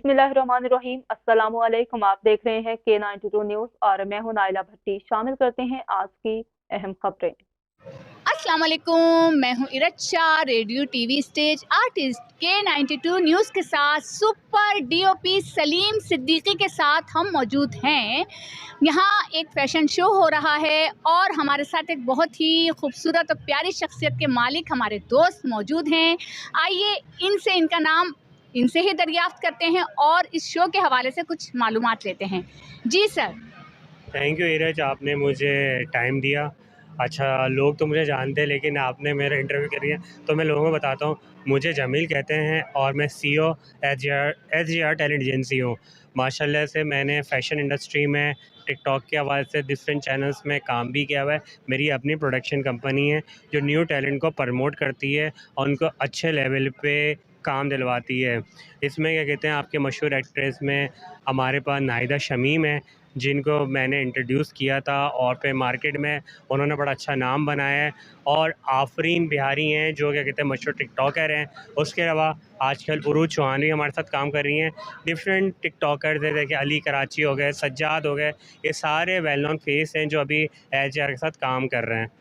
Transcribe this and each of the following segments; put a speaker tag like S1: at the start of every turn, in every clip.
S1: बिस्मिल्लाहिर्रहमानिर्रहीम। अस्सलामुअलैकुम। आप देख रहे हैं K92 न्यूज़ और मैं हूं नाइला भट्टी। शामिल करते हैं आज की अहम खबरें।
S2: अस्सलाम वालेकुम, मैं हूं इरच्छा, radio TV stage artist K92 news के साथ सुपर डीओपी सलीम सिद्दीकी के साथ हम मौजूद हैं। यहाँ एक फैशन शो हो रहा है और हमारे साथ एक बहुत ही खूबसूरत और प्यारी शख्सियत के मालिक हमारे दोस्त मौजूद हैं। आइए इनसे ही दरियाफ्त करते हैं और इस शो के हवाले से कुछ मालूमात लेते हैं। जी सर।
S3: थैंक यू इरज, आपने मुझे टाइम दिया। अच्छा, लोग तो मुझे जानते हैं लेकिन आपने मेरा इंटरव्यू कर दिया तो मैं लोगों को बताता हूँ। मुझे जमील कहते हैं और मैं CEO SGR टैलेंट एजेंसी हूँ। माशाल्लाह से मैंने फ़ैशन इंडस्ट्री में टिकटॉक के हवाले से डिफरेंट चैनल्स में काम भी किया हुआ है। मेरी अपनी प्रोडक्शन कंपनी है जो न्यू टैलेंट को प्रमोट करती है और उनको अच्छे लेवल पे काम दिलवाती है। इसमें क्या कहते हैं, आपके मशहूर एक्ट्रेस में हमारे पास नाहिदा शमीम है जिनको मैंने इंट्रोड्यूस किया था और फिर मार्केट में उन्होंने बड़ा अच्छा नाम बनाया है। और आफरीन बिहारी हैं जो क्या कहते हैं मशहूर टिकटॉकर हैं। उसके अलावा आजकल उरूज चौहान भी हमारे साथ काम कर रही हैं। डिफरेंट टिकटॉकर जैसे कि अली कराची हो गए, सज्जाद हो गए, ये सारे वेल नोन फेस हैं जो अभी SGR के साथ काम कर रहे हैं।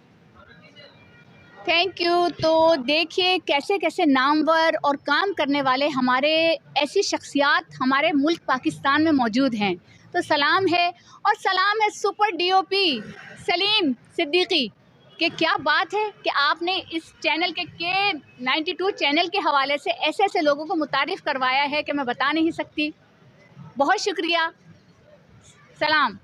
S2: Thank you. तो देखिए कैसे कैसे नामवर और काम करने वाले हमारे ऐसी शख्सियात हमारे मुल्क पाकिस्तान में मौजूद हैं। तो सलाम है और सलाम है सुपर डीओपी सलीम सिद्दीकी कि क्या बात है कि आपने इस चैनल के K92 चैनल के हवाले से ऐसे ऐसे लोगों को मुतारिफ़ करवाया है कि मैं बता नहीं सकती। बहुत शुक्रिया। सलाम।